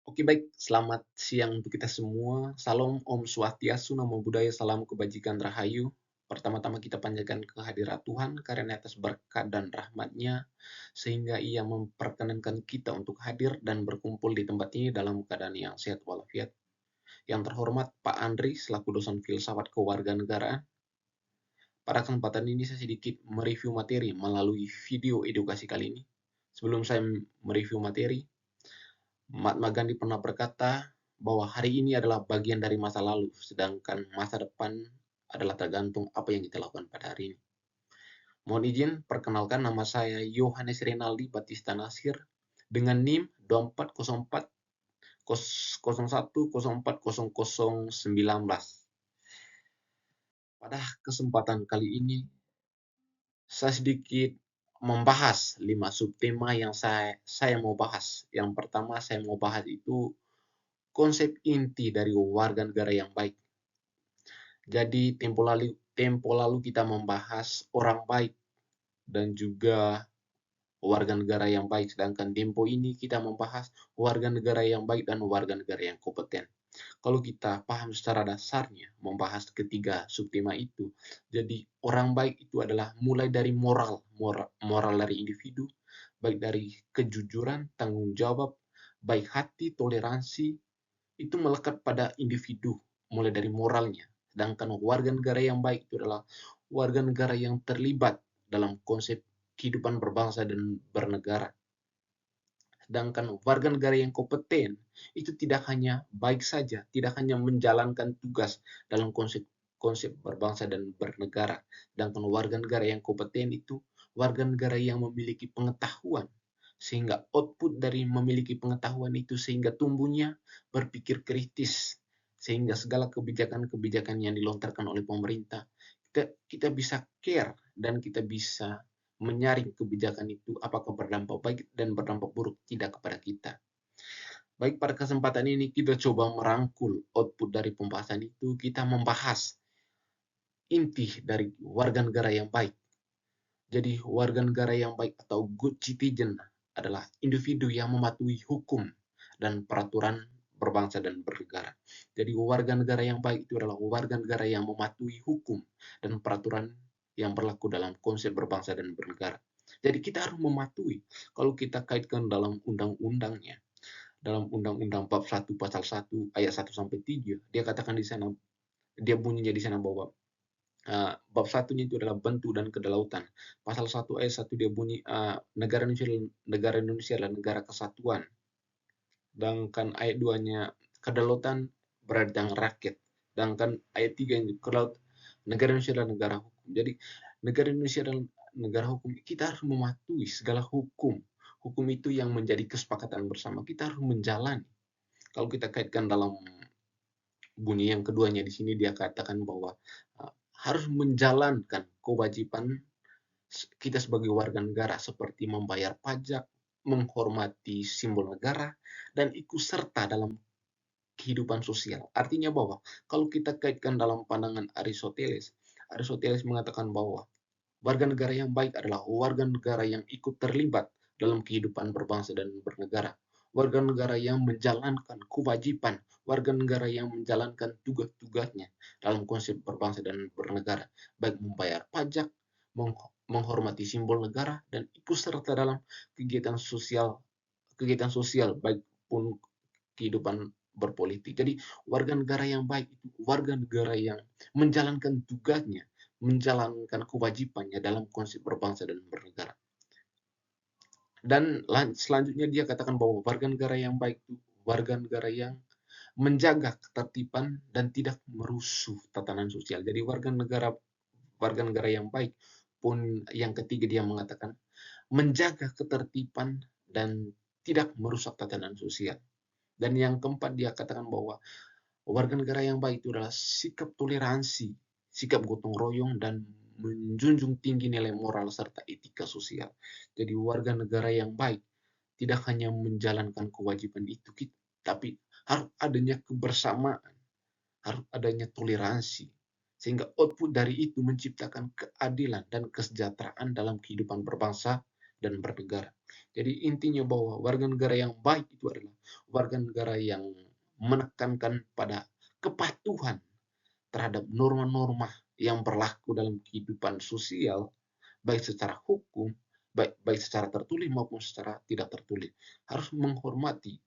Oke baik, selamat siang untuk kita semua. Salam Om Swastiastu, Namo Buddhaya, salam kebajikan rahayu. Pertama-tama kita panjatkan kehadirat Tuhan karena atas berkat dan rahmat-Nya sehingga Ia memperkenankan kita untuk hadir dan berkumpul di tempat ini dalam keadaan yang sehat walafiat. Yang terhormat Pak Andri selaku dosen filsafat kewarganegaraan. Pada kesempatan ini saya sedikit mereview materi melalui video edukasi kali ini. Sebelum saya mereview materi, Mahatma Gandhi pernah berkata bahwa hari ini adalah bagian dari masa lalu, sedangkan masa depan adalah tergantung apa yang kita lakukan pada hari ini. Mohon izin, perkenalkan nama saya Yohanes Renaldi Batista Nasir dengan NIM 2404 01040019. Pada kesempatan kali ini, saya sedikit membahas 5 subtema yang saya mau bahas. Yang pertama saya mau bahas itu konsep inti dari warga negara yang baik. Jadi tempo lalu kita membahas orang baik dan juga warga negara yang baik, sedangkan tempo ini kita membahas warga negara yang baik dan warga negara yang kompeten. Kalau kita paham secara dasarnya membahas ketiga subtema itu, jadi orang baik itu adalah mulai dari moral dari individu, baik dari kejujuran, tanggung jawab, baik hati, toleransi, itu melekat pada individu, mulai dari moralnya. Sedangkan warga negara yang baik itu adalah warga negara yang terlibat dalam konsep kehidupan berbangsa dan bernegara. Sedangkan warga negara yang kompeten itu tidak hanya baik saja, tidak hanya menjalankan tugas dalam konsep konsep berbangsa dan bernegara. Sedangkan warga negara yang kompeten itu warga negara yang memiliki pengetahuan, sehingga output dari memiliki pengetahuan itu sehingga tumbuhnya berpikir kritis, sehingga segala kebijakan-kebijakan yang dilontarkan oleh pemerintah kita bisa care dan kita bisa menyaring kebijakan itu apakah berdampak baik dan berdampak buruk tidak kepada kita. Baik, pada kesempatan ini kita coba merangkul output dari pembahasan itu, kita membahas inti dari warga negara yang baik. Jadi warga negara yang baik atau good citizen adalah individu yang mematuhi hukum dan peraturan berbangsa dan bernegara. Jadi warga negara yang baik itu adalah warga negara yang mematuhi hukum dan peraturan yang berlaku dalam konsep berbangsa dan bernegara. Jadi kita harus mematuhi. Kalau kita kaitkan dalam undang-undangnya, dalam Undang-Undang Bab 1 Pasal 1 ayat 1 sampai 3, dia katakan di sana, dia bunyinya di sana bahwa bab satunya itu adalah bentuk dan kedaulatan. Pasal 1 ayat 1 dia bunyi negara Indonesia adalah negara kesatuan. Sedangkan ayat 2-nya kedaulatan berada di tangan rakyat. Sedangkan ayat 3 yang negara Indonesia adalah negara hukum. Jadi negara Indonesia adalah negara hukum. Kita harus mematuhi segala hukum. Hukum itu yang menjadi kesepakatan bersama. Kita harus menjalani. Kalau kita kaitkan dalam bunyi yang keduanya di sini dia katakan bahwa harus menjalankan kewajiban kita sebagai warga negara seperti membayar pajak, menghormati simbol negara, dan ikut serta dalam kehidupan sosial. Artinya bahwa kalau kita kaitkan dalam pandangan Aristoteles, Aristoteles mengatakan bahwa warga negara yang baik adalah warga negara yang ikut terlibat dalam kehidupan berbangsa dan bernegara. Warga negara yang menjalankan kewajiban, warga negara yang menjalankan tugas-tugasnya dalam konsep berbangsa dan bernegara, baik membayar pajak, menghormati simbol negara, dan ikut serta dalam kegiatan sosial baik pun kehidupan berpolitik. Jadi warga negara yang baik itu warga negara yang menjalankan tugasnya, menjalankan kewajibannya dalam konsep berbangsa dan bernegara. Dan selanjutnya dia katakan bahwa warga negara yang baik itu warga negara yang menjaga ketertiban dan tidak merusuh tatanan sosial. Jadi warga negara yang baik pun yang ketiga dia mengatakan menjaga ketertiban dan tidak merusak tatanan sosial. Dan yang keempat dia katakan bahwa warga negara yang baik itu adalah sikap toleransi, sikap gotong royong, dan menjunjung tinggi nilai moral serta etika sosial. Jadi warga negara yang baik tidak hanya menjalankan kewajiban itu, tapi harus adanya kebersamaan, harus adanya toleransi. Sehingga output dari itu menciptakan keadilan dan kesejahteraan dalam kehidupan berbangsa dan bernegara. Jadi intinya bahwa warga negara yang baik itu adalah warga negara yang menekankan pada kepatuhan terhadap norma-norma yang berlaku dalam kehidupan sosial, baik secara hukum, baik secara tertulis maupun secara tidak tertulis. Harus menghormati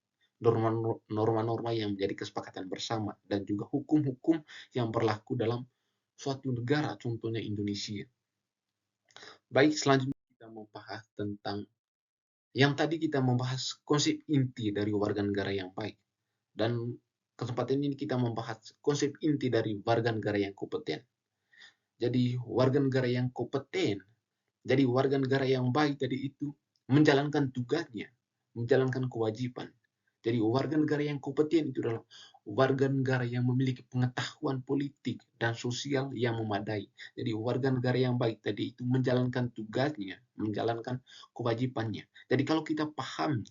norma-norma yang menjadi kesepakatan bersama dan juga hukum-hukum yang berlaku dalam suatu negara, contohnya Indonesia. Baik, selanjutnya kita membahas tentang yang tadi kita membahas konsep inti dari warga negara yang baik. Dan kesempatan ini kita membahas konsep inti dari warga negara yang kompeten. Jadi warga negara yang kompeten, jadi warga negara yang baik tadi itu menjalankan tugasnya, menjalankan kewajiban. Jadi warga negara yang kompeten itu adalah warga negara yang memiliki pengetahuan politik dan sosial yang memadai. Jadi warga negara yang baik tadi itu menjalankan tugasnya, menjalankan kewajibannya. Jadi kalau kita paham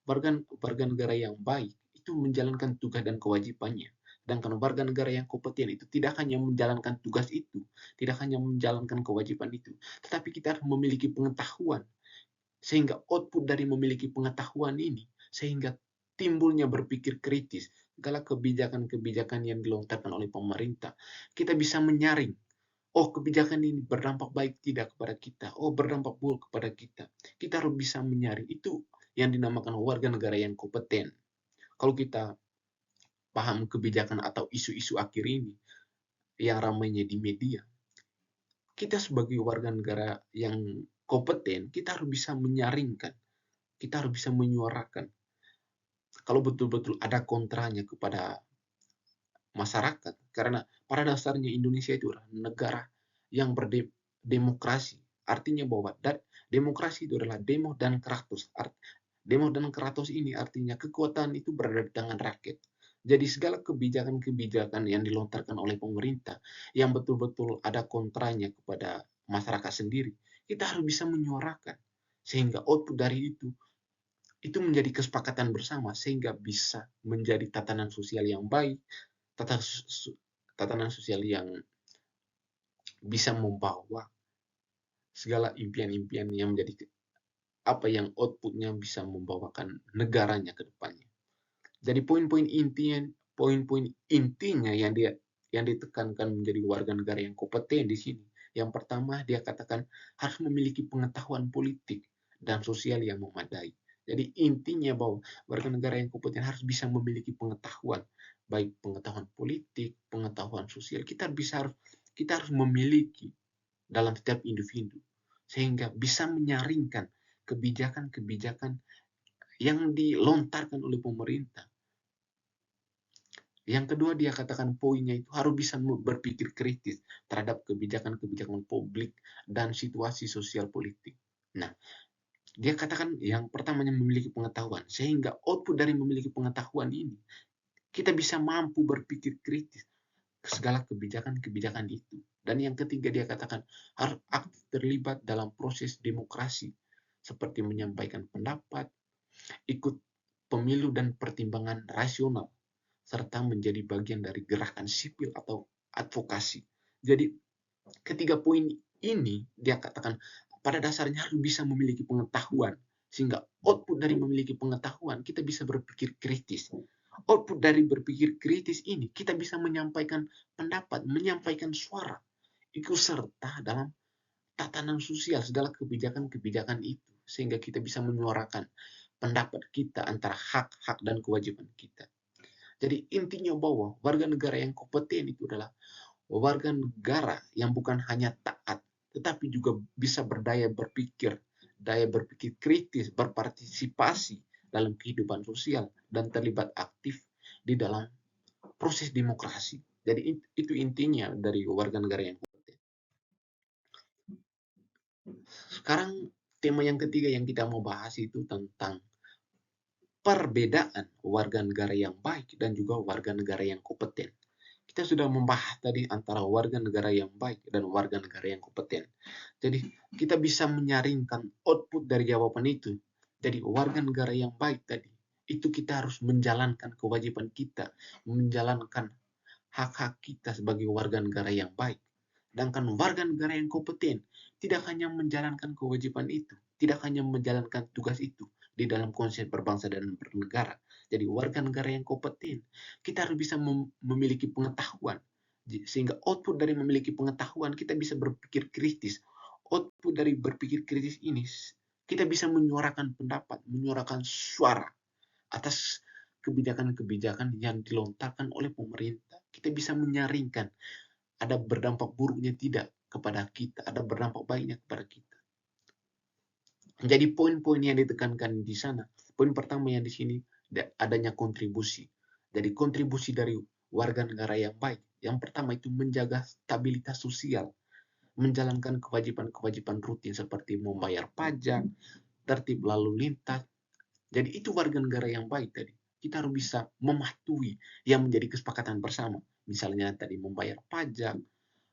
warga negara yang baik itu menjalankan tugas dan kewajibannya. Sedangkan warga negara yang kompeten itu tidak hanya menjalankan tugas itu, tidak hanya menjalankan kewajiban itu, tetapi kita harus memiliki pengetahuan. Sehingga output dari memiliki pengetahuan ini, sehingga timbulnya berpikir kritis, segala kebijakan-kebijakan yang dilontarkan oleh pemerintah, kita bisa menyaring, oh kebijakan ini berdampak baik tidak kepada kita, oh berdampak buruk kepada kita. Kita harus bisa menyaring, itu yang dinamakan warga negara yang kompeten. Kalau kita paham kebijakan atau isu-isu akhir ini, yang ramainya di media, kita sebagai warga negara yang kompeten, kita harus bisa menyaringkan, kita harus bisa menyuarakan. Kalau betul-betul ada kontranya kepada masyarakat, karena pada dasarnya Indonesia itu adalah negara yang berdemokrasi. Artinya bahwa demokrasi itu adalah demo dan kratos. Demo dan kratos ini artinya kekuatan itu berada di tangan rakyat. Jadi segala kebijakan-kebijakan yang dilontarkan oleh pemerintah yang betul-betul ada kontranya kepada masyarakat sendiri, kita harus bisa menyuarakan. Sehingga output dari itu menjadi kesepakatan bersama sehingga bisa menjadi tatanan sosial yang baik, tatanan sosial yang bisa membawa segala impian-impian yang menjadi apa yang outputnya bisa membawakan negaranya ke depannya. Jadi poin-poin intinya yang ditekankan menjadi warga negara yang kompeten di sini. Yang pertama dia katakan harus memiliki pengetahuan politik dan sosial yang memadai. Jadi intinya bahwa warga negara yang kompeten harus bisa memiliki pengetahuan, baik pengetahuan politik, pengetahuan sosial. Kita harus memiliki dalam setiap individu sehingga bisa menyaringkan kebijakan-kebijakan yang dilontarkan oleh pemerintah. Yang kedua dia katakan poinnya itu harus bisa berpikir kritis terhadap kebijakan-kebijakan publik dan situasi sosial politik. Nah, dia katakan yang pertamanya memiliki pengetahuan, sehingga output dari memiliki pengetahuan ini, kita bisa mampu berpikir kritis segala kebijakan-kebijakan itu. Dan yang ketiga dia katakan harus aktif terlibat dalam proses demokrasi, seperti menyampaikan pendapat, ikut pemilu dan pertimbangan rasional, serta menjadi bagian dari gerakan sipil atau advokasi. Jadi ketiga poin ini dia katakan pada dasarnya harus bisa memiliki pengetahuan, sehingga output dari memiliki pengetahuan kita bisa berpikir kritis. Output dari berpikir kritis ini kita bisa menyampaikan pendapat, menyampaikan suara, ikut serta dalam tatanan sosial segala kebijakan-kebijakan itu, sehingga kita bisa menyuarakan pendapat kita antara hak-hak dan kewajiban kita. Jadi intinya bahwa warga negara yang kompeten itu adalah warga negara yang bukan hanya taat, tetapi juga bisa daya berpikir kritis, berpartisipasi dalam kehidupan sosial, dan terlibat aktif di dalam proses demokrasi. Jadi itu intinya dari warga negara yang kompeten. Sekarang tema yang ketiga yang kita mau bahas itu tentang perbedaan warga negara yang baik dan juga warga negara yang kompeten. Kita sudah membahas tadi antara warga negara yang baik dan warga negara yang kompeten. Jadi kita bisa menyaringkan output dari jawaban itu. Jadi warga negara yang baik tadi, itu kita harus menjalankan kewajiban kita, menjalankan hak-hak kita sebagai warga negara yang baik. Sedangkan warga negara yang kompeten tidak hanya menjalankan kewajiban itu, tidak hanya menjalankan tugas itu di dalam konsep berbangsa dan bernegara. Jadi warga negara yang kompeten, kita harus bisa memiliki pengetahuan. Sehingga output dari memiliki pengetahuan, kita bisa berpikir kritis. Output dari berpikir kritis ini, kita bisa menyuarakan pendapat, menyuarakan suara atas kebijakan-kebijakan yang dilontarkan oleh pemerintah. Kita bisa menyaringkan, ada berdampak buruknya tidak kepada kita, ada berdampak baiknya kepada kita. Jadi poin-poin yang ditekankan di sana, poin pertama yang di sini adanya kontribusi. Jadi kontribusi dari warga negara yang baik. Yang pertama itu menjaga stabilitas sosial, menjalankan kewajiban-kewajiban rutin seperti membayar pajak, tertib lalu lintas. Jadi itu warga negara yang baik tadi. Kita harus bisa mematuhi yang menjadi kesepakatan bersama. Misalnya tadi membayar pajak,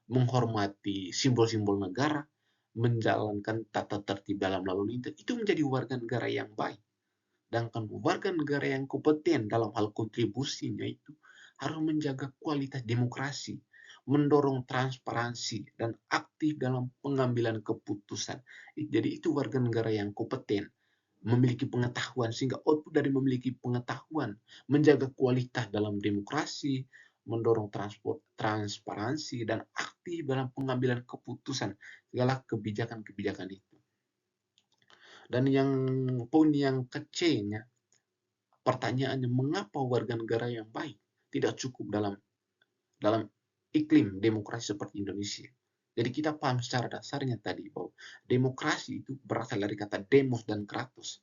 menghormati simbol-simbol negara, menjalankan tata tertib dalam lalu lintas, itu menjadi warga negara yang baik. Sedangkan warga negara yang kompeten dalam hal kontribusinya itu harus menjaga kualitas demokrasi, mendorong transparansi, dan aktif dalam pengambilan keputusan. Jadi itu warga negara yang kompeten, memiliki pengetahuan, sehingga output dari memiliki pengetahuan, menjaga kualitas dalam demokrasi, mendorong transparansi, dan aktif dalam pengambilan keputusan segala kebijakan-kebijakan itu. Dan yang poin yang kecilnya, pertanyaannya mengapa warga negara yang baik tidak cukup dalam iklim demokrasi seperti Indonesia. Jadi kita paham secara dasarnya tadi bahwa demokrasi itu berasal dari kata demos dan kratos.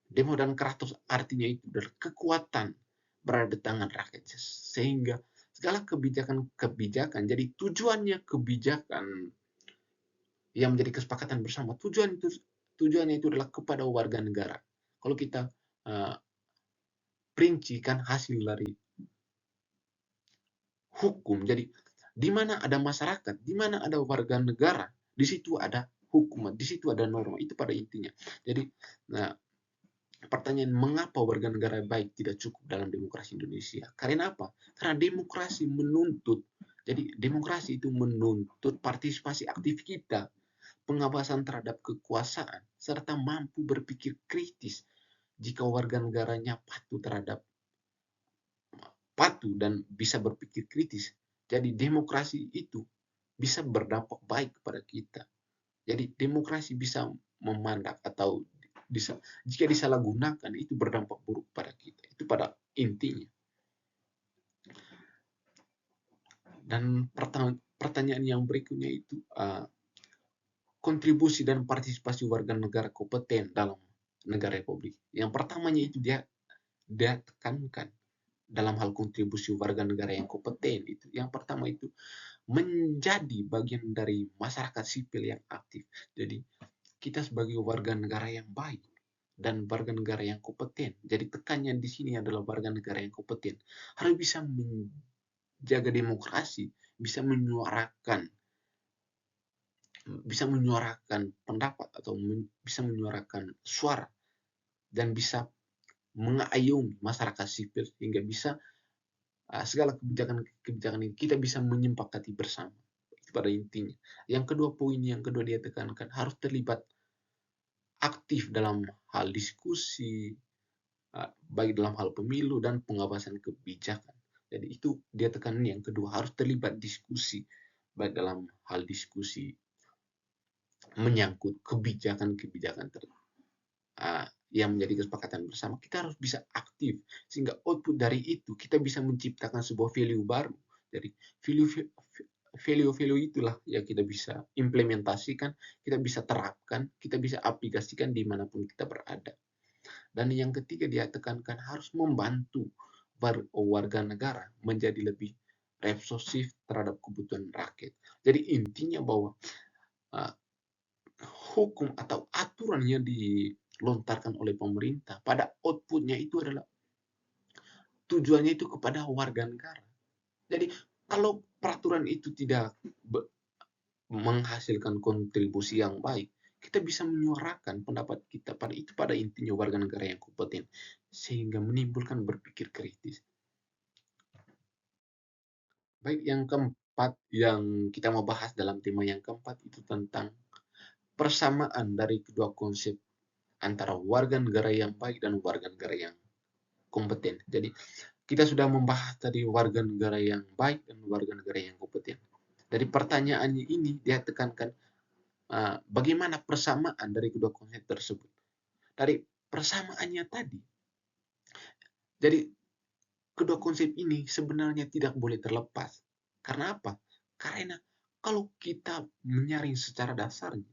Demo dan kratos artinya itu dari kekuatan berada di tangan rakyat, sehingga segala kebijakan-kebijakan, jadi tujuannya kebijakan yang menjadi kesepakatan bersama, tujuannya itu adalah kepada warga negara. Kalau kita uh, perincikan hasil dari hukum, jadi di mana ada masyarakat, di mana ada warga negara, di situ ada hukum, di situ ada norma, itu pada intinya. Jadi nah, pertanyaan mengapa warga negara baik tidak cukup dalam demokrasi Indonesia? Karena apa? Karena demokrasi menuntut, jadi demokrasi itu menuntut partisipasi aktif kita, pengawasan terhadap kekuasaan, serta mampu berpikir kritis. Jika warga negaranya patuh dan bisa berpikir kritis, jadi demokrasi itu bisa berdampak baik kepada kita. Jadi demokrasi bisa memandang atau jika disalahgunakan itu berdampak buruk pada kita. Itu pada intinya. Dan pertanyaan yang berikutnya itu kontribusi dan partisipasi warga negara kompeten dalam negara republik. Yang pertamanya itu dia tekankan dalam hal kontribusi warga negara yang kompeten itu. Yang pertama itu menjadi bagian dari masyarakat sipil yang aktif. Jadi kita sebagai warga negara yang baik dan warga negara yang kompeten. Jadi tekannya di sini adalah warga negara yang kompeten. Harus bisa menjaga demokrasi, bisa menyuarakan pendapat atau bisa menyuarakan suara dan bisa mengayomi masyarakat sipil hingga bisa segala kebijakan ini kita bisa menyepakati bersama. Itu pada intinya. Yang kedua dia tekankan harus terlibat aktif dalam hal diskusi, baik dalam hal pemilu dan pengawasan kebijakan. Jadi itu dia tekanan yang kedua, harus terlibat diskusi, baik dalam hal diskusi menyangkut kebijakan-kebijakan yang menjadi kesepakatan bersama. Kita harus bisa aktif, sehingga output dari itu kita bisa menciptakan sebuah value baru. Jadi value itulah yang kita bisa implementasikan, kita bisa terapkan, kita bisa aplikasikan dimanapun kita berada. Dan yang ketiga dia tekankan harus membantu warga negara menjadi lebih responsif terhadap kebutuhan rakyat. Jadi intinya bahwa hukum atau aturan yang dilontarkan oleh pemerintah pada outputnya itu adalah tujuannya itu kepada warga negara. Jadi kalau peraturan itu tidak menghasilkan kontribusi yang baik, kita bisa menyuarakan pendapat kita pada intinya warga negara yang kompeten, sehingga menimbulkan berpikir kritis. Baik, yang keempat yang kita mau bahas dalam tema yang keempat itu tentang persamaan dari kedua konsep antara warga negara yang baik dan warga negara yang kompeten. Jadi kita sudah membahas tadi warga negara yang baik dan warga negara yang kompeten. Dari pertanyaannya ini dia tekankan bagaimana persamaan dari kedua konsep tersebut. Dari persamaannya tadi, jadi kedua konsep ini sebenarnya tidak boleh terlepas. Karena apa? Karena kalau kita menyaring secara dasarnya,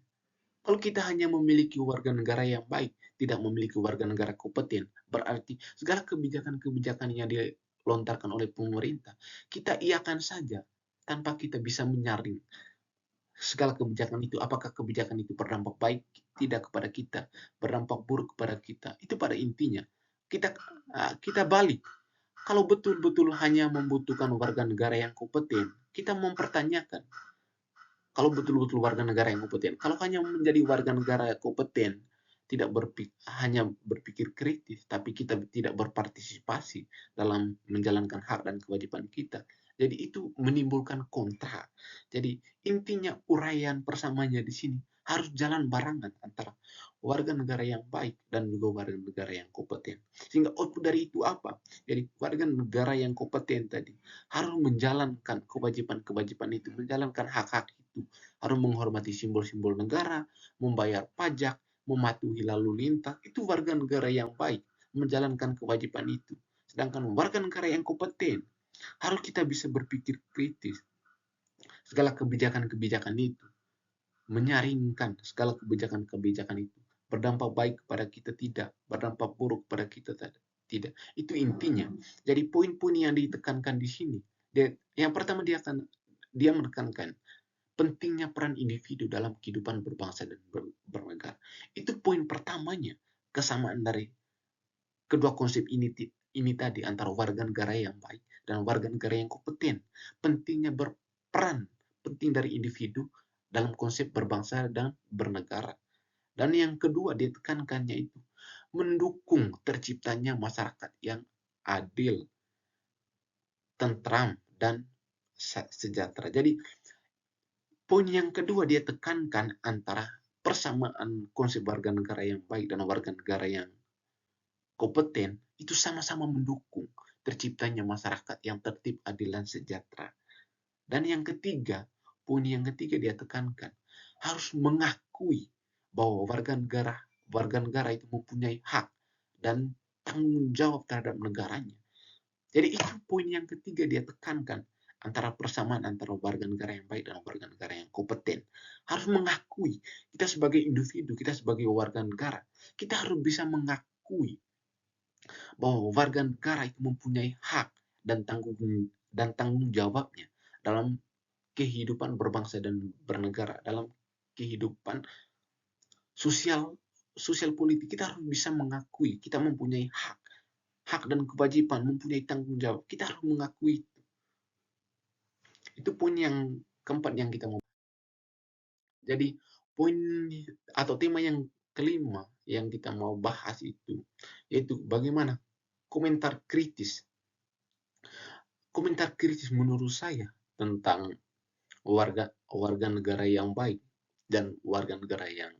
kalau kita hanya memiliki warga negara yang baik, tidak memiliki warga negara kompeten, berarti segala kebijakan-kebijakan yang dilontarkan oleh pemerintah, kita iakan saja tanpa kita bisa menyaring segala kebijakan itu. Apakah kebijakan itu berdampak baik tidak kepada kita, berdampak buruk kepada kita. Itu pada intinya. Kita balik. Kalau betul-betul hanya membutuhkan warga negara yang kompeten, kita mempertanyakan kalau betul-betul warga negara yang kompeten. Kalau hanya menjadi warga negara kompeten, tidak hanya berpikir kritis, tapi kita tidak berpartisipasi dalam menjalankan hak dan kewajiban kita. Jadi itu menimbulkan kontra. Jadi intinya uraian persamanya di sini harus jalan barengan antara warga negara yang baik dan juga warga negara yang kompeten. Sehingga output dari itu apa? Jadi warga negara yang kompeten tadi harus menjalankan kewajiban-kewajiban itu, menjalankan hak-hak itu, harus menghormati simbol-simbol negara, membayar pajak, mematuhi lalu lintas, itu warga negara yang baik, menjalankan kewajiban itu. Sedangkan warga negara yang kompeten, harus kita bisa berpikir kritis. Segala kebijakan-kebijakan itu, menyaringkan segala kebijakan-kebijakan itu, berdampak baik kepada kita tidak, berdampak buruk kepada kita tidak. Itu intinya. Jadi poin-poin yang ditekankan di sini, yang pertama dia menekankan pentingnya peran individu dalam kehidupan berbangsa dan bernegara. Itu poin pertamanya, kesamaan dari kedua konsep ini tadi antara warga negara yang baik dan warga negara yang kompeten. Pentingnya berperan, penting dari individu dalam konsep berbangsa dan bernegara. Dan yang kedua ditekankannya itu mendukung terciptanya masyarakat yang adil, tentram, dan sejahtera. Jadi poin yang kedua dia tekankan antara persamaan konsep warga negara yang baik dan warga negara yang kompeten itu sama-sama mendukung terciptanya masyarakat yang tertib, adil, dan sejahtera. Dan yang ketiga, poin yang ketiga dia tekankan harus mengakui bahwa warga negara itu mempunyai hak dan tanggung jawab terhadap negaranya. Jadi itu poin yang ketiga dia tekankan antara persamaan antara warga negara yang baik dan warga negara yang kompeten. Harus mengakui kita sebagai individu, kita sebagai warga negara, kita harus bisa mengakui bahwa warga negara itu mempunyai hak dan tanggung jawabnya dalam kehidupan berbangsa dan bernegara, dalam kehidupan sosial politik. Kita harus bisa mengakui kita mempunyai hak dan kewajiban, mempunyai tanggung jawab. Kita harus mengakui itu. Itu poin yang keempat yang kita mau. Jadi poin atau tema yang kelima yang kita mau bahas itu yaitu bagaimana komentar kritis. Komentar kritis menurut saya tentang warga negara yang baik dan warga negara yang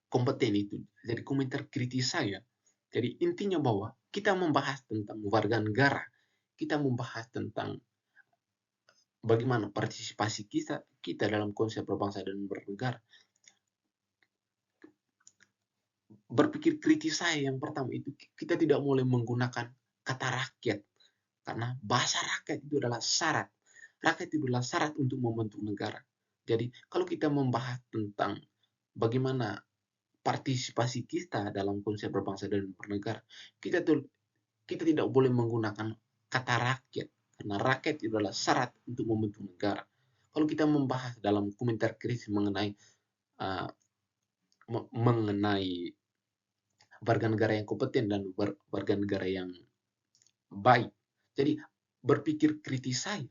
kompeten itu. Jadi komentar kritis saya. Jadi intinya bahwa kita membahas tentang warga negara, kita membahas tentang bagaimana partisipasi kita dalam konsep berbangsa dan bernegara. Berpikir kritis saya yang pertama itu kita tidak boleh menggunakan kata rakyat karena bahasa rakyat itu adalah syarat. Rakyat itu adalah syarat untuk membentuk negara. Jadi kalau kita membahas tentang bagaimana partisipasi kita dalam konsep berbangsa dan bernegara, kita tidak boleh menggunakan kata rakyat karena rakyat itu adalah syarat untuk membentuk negara. Kalau kita membahas dalam komentar kritis mengenai warga negara yang kompeten dan warga negara yang baik, jadi berpikir kritis saya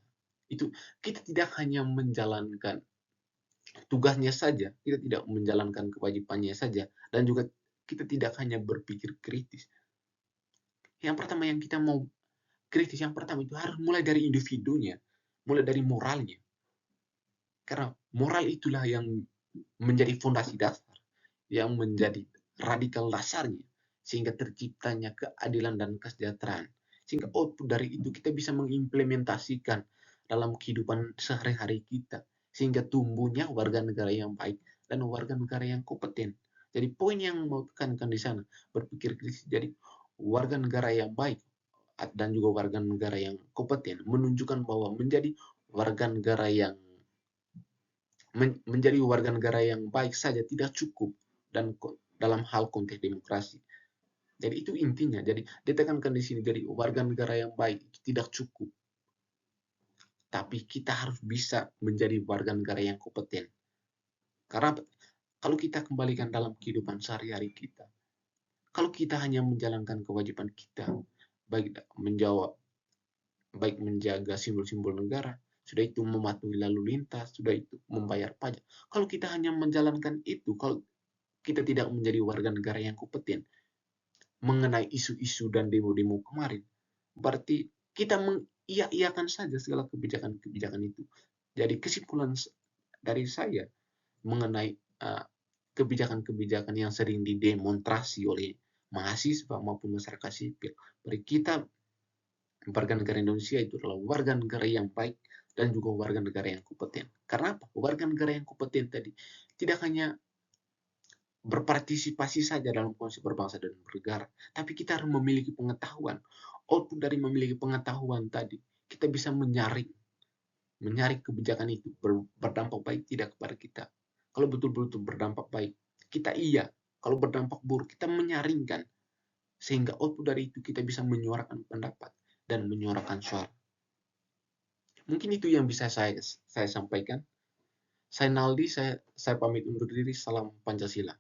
itu kita tidak hanya menjalankan tugasnya saja, kita tidak menjalankan kewajibannya saja, dan juga kita tidak hanya berpikir kritis. Yang pertama yang kita mau kritis, yang pertama itu harus mulai dari individunya, mulai dari moralnya. Karena moral itulah yang menjadi fondasi dasar, yang menjadi radikal dasarnya, sehingga terciptanya keadilan dan kesejahteraan. Sehingga output dari itu kita bisa mengimplementasikan dalam kehidupan sehari-hari kita, sehingga tumbuhnya warga negara yang baik dan warga negara yang kompeten. Jadi poin yang mau tekankan di sana, berpikir kritis. Jadi warga negara yang baik dan juga warga negara yang kompeten menunjukkan bahwa menjadi warga negara yang baik saja tidak cukup dan dalam hal konteks demokrasi. Jadi itu intinya. Jadi ditekankan di sini, jadi warga negara yang baik tidak cukup, tapi kita harus bisa menjadi warga negara yang kompeten. Karena kalau kita kembalikan dalam kehidupan sehari-hari kita, kalau kita hanya menjalankan kewajiban kita, baik menjawab, baik menjaga simbol-simbol negara, sudah itu mematuhi lalu lintas, sudah itu membayar pajak. Kalau kita hanya menjalankan itu, kalau kita tidak menjadi warga negara yang kompeten mengenai isu-isu dan demo-demo kemarin, berarti kita mengiya-iakan saja segala kebijakan-kebijakan itu. Jadi kesimpulan dari saya mengenai kebijakan-kebijakan yang sering didemonstrasi oleh mahasiswa maupun masyarakat sipil, bagi kita warga negara Indonesia itu adalah warga negara yang baik dan juga warga negara yang kompeten. Karena apa? Warga negara yang kompeten tadi tidak hanya berpartisipasi saja dalam konsep berbangsa dan bernegara, tapi kita harus memiliki pengetahuan. Output dari memiliki pengetahuan tadi, kita bisa menyaring kebijakan itu berdampak baik tidak kepada kita. Kalau betul-betul berdampak baik, kita iya. Kalau berdampak buruk, kita menyaringkan. Sehingga output dari itu kita bisa menyuarakan pendapat dan menyuarakan suara. Mungkin itu yang bisa saya sampaikan. Saya Naldi, saya pamit undur diri. Salam Pancasila.